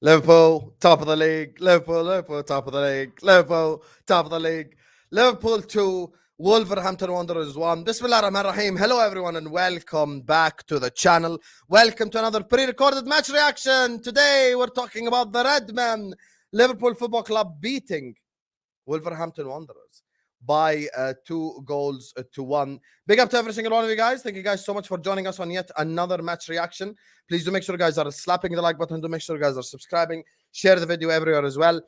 Liverpool, top of the league. Liverpool, top of the league. Liverpool, top of the league. Liverpool 2, Wolverhampton Wanderers 1. Bismillah ar-Rahman ar-Rahim. Hello, everyone, and welcome back to the channel. Welcome to another pre-recorded match reaction. Today, we're talking about the Red Men, Liverpool Football Club beating Wolverhampton Wanderers by 2-1. Big up to every single one of you guys. Thank you guys so much for joining us on yet another match reaction. Please do make sure you guys are slapping the like button. Do make sure you guys are subscribing. Share the video everywhere as well.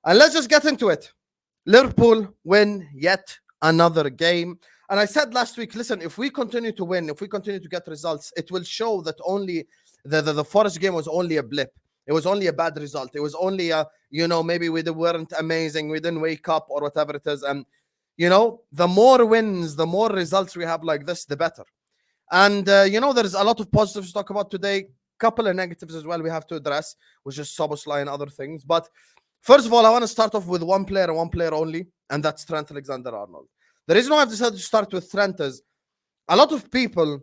And let's just get into it. Liverpool win yet another game. And I said last week, listen, if we continue to win, if we continue to get results, it will show that only the Forest game was only a blip. It was only a bad result. It was only a, maybe we weren't amazing. We didn't wake up or whatever it is. And, the more wins, the more results we have like this, the better. And, there's a lot of positives to talk about today. Couple of negatives as well we have to address, which is Szoboszlai and other things. But first of all, I want to start off with one player and one player only, and that's Trent Alexander-Arnold. The reason why I've decided to start with Trent is a lot of people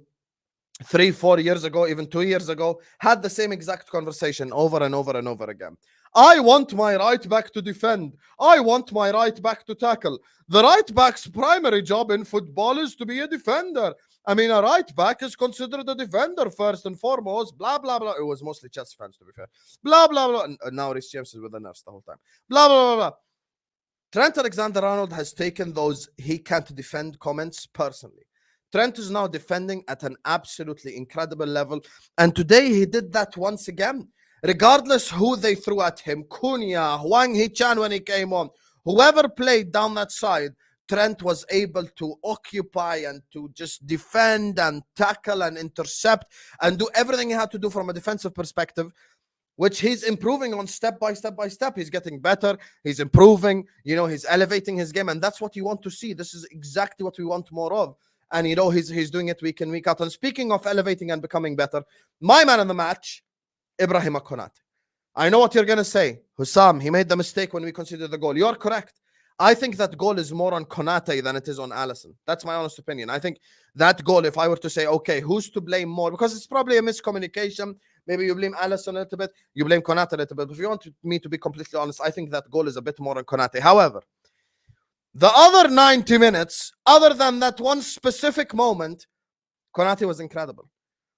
3-4 years ago, even 2 years ago, had the same exact conversation over and over and over again. I want my right back to defend. I want my right back to tackle. The right back's primary job in football is to be a defender. I mean, a right back is considered a defender first and foremost. Blah, blah, blah. It was mostly Chelsea fans, to be fair. Blah, blah, blah. And now Rhys James is with the nurse the whole time. Blah, blah, blah, blah. Trent Alexander-Arnold has taken those he can't defend comments personally. Trent is now defending at an absolutely incredible level. And today he did that once again. Regardless who they threw at him, Cunha, Hwang Hee-chan when he came on, whoever played down that side, Trent was able to occupy and to just defend and tackle and intercept and do everything he had to do from a defensive perspective, which he's improving on step by step by step. He's getting better. He's improving. He's elevating his game. And that's what you want to see. This is exactly what we want more of. And, he's doing it week in, week out. And speaking of elevating and becoming better, my man of the match, Ibrahim Konate. I know what you're going to say. Husam, he made the mistake when we considered the goal. You're correct. I think that goal is more on Konate than it is on Alisson. That's my honest opinion. I think that goal, if I were to say, okay, who's to blame more? Because it's probably a miscommunication. Maybe you blame Alisson a little bit. You blame Konate a little bit. But if you want me to be completely honest, I think that goal is a bit more on Konate. However, the other 90 minutes, other than that one specific moment, Konate was incredible.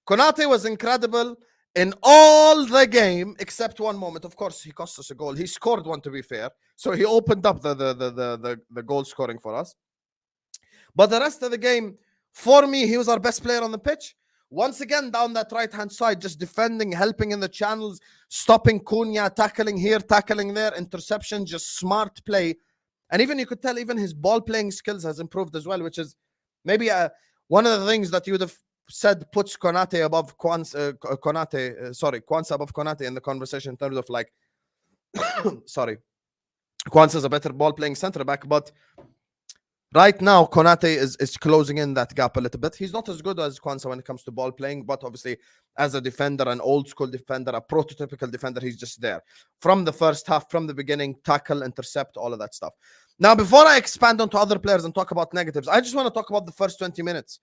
Konate was incredible in all the game except one moment. Of course, he cost us a goal. He scored one, to be fair. So he opened up the goal scoring for us. But the rest of the game, for me, he was our best player on the pitch. Once again, down that right-hand side, just defending, helping in the channels, stopping Cunha, tackling here, tackling there, interception, just smart play. And even you could tell even his ball-playing skills has improved as well, which is maybe one of the things that you would have said puts Konate above Kwanzaa above Konate in the conversation in terms of like, sorry, Kwanzaa's a better ball-playing centre-back, but right now Konate is closing in that gap a little bit. He's not as good as Kwanzaa when it comes to ball-playing, but obviously as a defender, an old-school defender, a prototypical defender, he's just there. From the first half, from the beginning, tackle, intercept, all of that stuff. Now, before I expand onto other players and talk about negatives, I just want to talk about the first 20 minutes.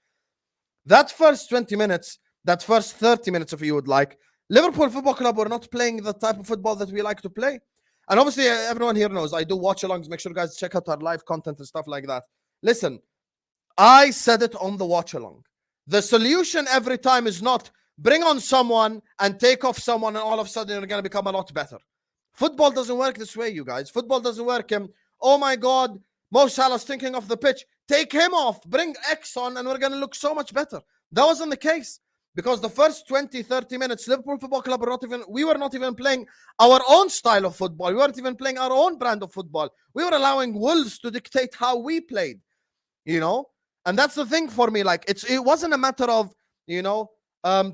That first 20 minutes, that first 30 minutes, if you would like, Liverpool Football Club were not playing the type of football that we like to play. And obviously, everyone here knows I do watch-alongs. Make sure you guys check out our live content and stuff like that. Listen, I said it on the watch-along. The solution every time is not bring on someone and take off someone and all of a sudden you're going to become a lot better. Football doesn't work this way, you guys. Football doesn't work. Oh my God, Mo Salah's thinking off the pitch. Take him off, bring X on, and we're going to look so much better. That wasn't the case because the first 20, 30 minutes, Liverpool Football Club we were not even playing our own style of football. We weren't even playing our own brand of football. We were allowing Wolves to dictate how we played, And that's the thing for me. Like, it wasn't a matter of,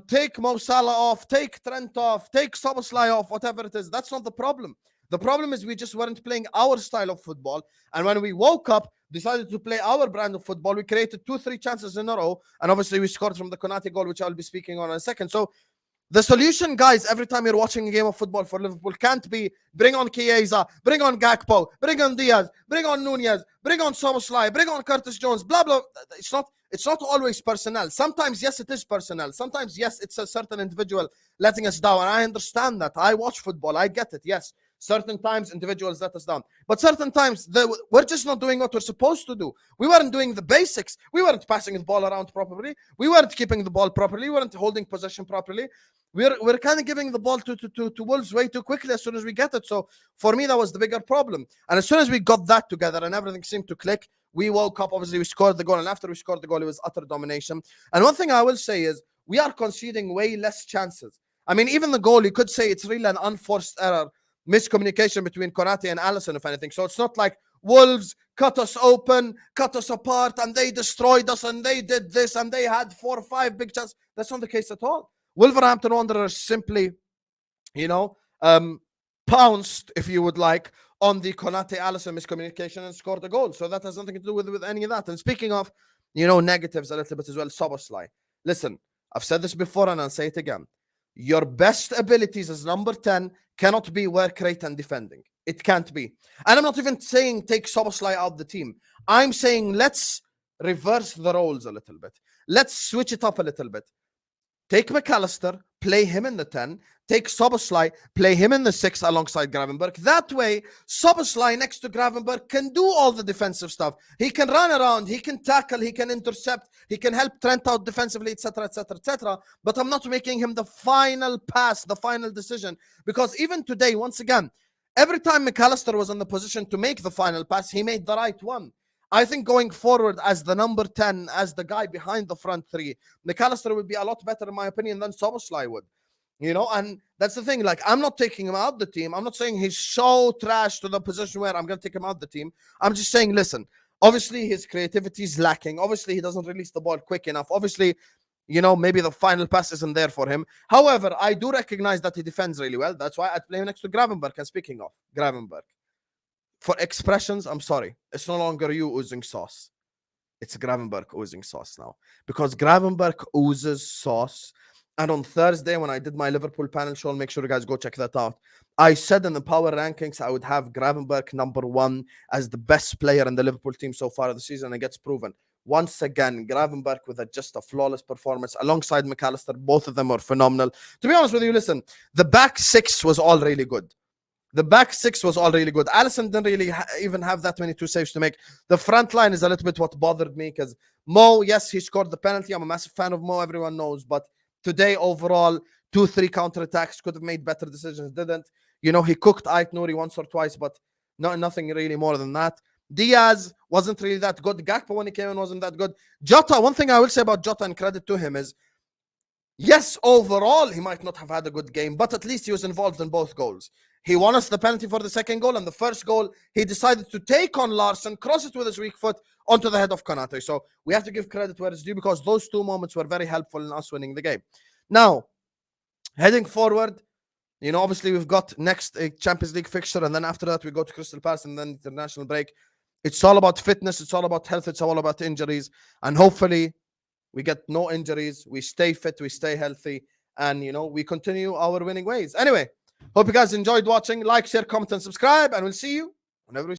take Mo Salah off, take Trent off, take Szoboszlai off, whatever it is. That's not the problem. The problem is we just weren't playing our style of football. And when we woke up, decided to play our brand of football, we created 2-3 chances in a row. And obviously we scored from the Konate goal, which I'll be speaking on in a second. So The solution, guys, every time you're watching a game of football for Liverpool can't be bring on Chiesa, bring on Gakpo, bring on Diaz, bring on Nunez, bring on Szoboszlai, bring on Curtis Jones, blah, blah. It's not always personnel. Sometimes, yes, it is personnel. Sometimes, yes, it's a certain individual letting us down. And I understand that. I watch football. I get it. Yes, certain times individuals let us down. But certain times, we're just not doing what we're supposed to do. We weren't doing the basics. We weren't passing the ball around properly. We weren't keeping the ball properly. We weren't holding possession properly. We're kind of giving the ball to Wolves way too quickly as soon as we get it. So for me, that was the bigger problem. And as soon as we got that together and everything seemed to click, we woke up. Obviously, we scored the goal. And after we scored the goal, it was utter domination. And one thing I will say is we are conceding way less chances. I mean, even the goal, you could say it's really an unforced error, miscommunication between Konate and Alisson, if anything. So it's not like Wolves cut us open, cut us apart, and they destroyed us, and they did this, and they had 4 or 5 big chances. That's not the case at all. Wolverhampton Wanderers simply, pounced, if you would like, on the Konate Alisson miscommunication and scored a goal. So that has nothing to do with any of that. And speaking of, negatives a little bit as well, Szoboszlai. Listen, I've said this before and I'll say it again. Your best abilities as number 10 cannot be work rate and defending. It can't be. And I'm not even saying take Szoboszlai out the team. I'm saying let's reverse the roles a little bit. Let's switch it up a little bit. Take McAllister, play him in the 10. Take Szoboszlai, play him in the 6 alongside Gravenberch. That way, Szoboszlai next to Gravenberch can do all the defensive stuff. He can run around, he can tackle, he can intercept, he can help Trent out defensively, etc., etc., etc. But I'm not making him the final pass, the final decision. Because even today, once again, every time McAllister was in the position to make the final pass, he made the right one. I think going forward as the number 10, as the guy behind the front 3, McAllister would be a lot better, in my opinion, than Szoboszlai would. And that's the thing. Like, I'm not taking him out the team. I'm not saying he's so trash to the position where I'm going to take him out the team. I'm just saying, listen, obviously his creativity is lacking. Obviously he doesn't release the ball quick enough. Obviously, maybe the final pass isn't there for him. However, I do recognize that he defends really well. That's why I'd play him next to Gravenberch. And speaking of Gravenberch, for expressions, I'm sorry. It's no longer you oozing sauce. It's Gravenberch oozing sauce now. Because Gravenberch oozes sauce. And on Thursday, when I did my Liverpool panel show, make sure you guys go check that out. I said in the power rankings, I would have Gravenberch number 1 as the best player in the Liverpool team so far of the season. And it gets proven. Once again, Gravenberch with just a flawless performance alongside McAllister. Both of them were phenomenal. To be honest with you, listen, the back 6 was all really good. The back 6 was all really good. Alisson didn't really even have that many 2 saves to make. The front line is a little bit what bothered me because Mo, yes, he scored the penalty. I'm a massive fan of Mo, everyone knows. But today, overall, 2-3 counterattacks, could have made better decisions, didn't. He cooked Ait Nouri once or twice, but nothing really more than that. Diaz wasn't really that good. Gakpo, when he came in, wasn't that good. Jota, one thing I will say about Jota, and credit to him, is yes, overall, he might not have had a good game, but at least he was involved in both goals. He won us the penalty for the second goal, and the first goal, he decided to take on Larsson, cross it with his weak foot onto the head of Konate. So we have to give credit where it's due because those 2 moments were very helpful in us winning the game. Now, heading forward, obviously we've got next a Champions League fixture, and then after that we go to Crystal Palace and then international break. It's all about fitness, it's all about health, it's all about injuries, and hopefully we get no injuries, we stay fit, we stay healthy, and we continue our winning ways. Anyway, hope you guys enjoyed watching. Like, share, comment, and subscribe, and we'll see you whenever we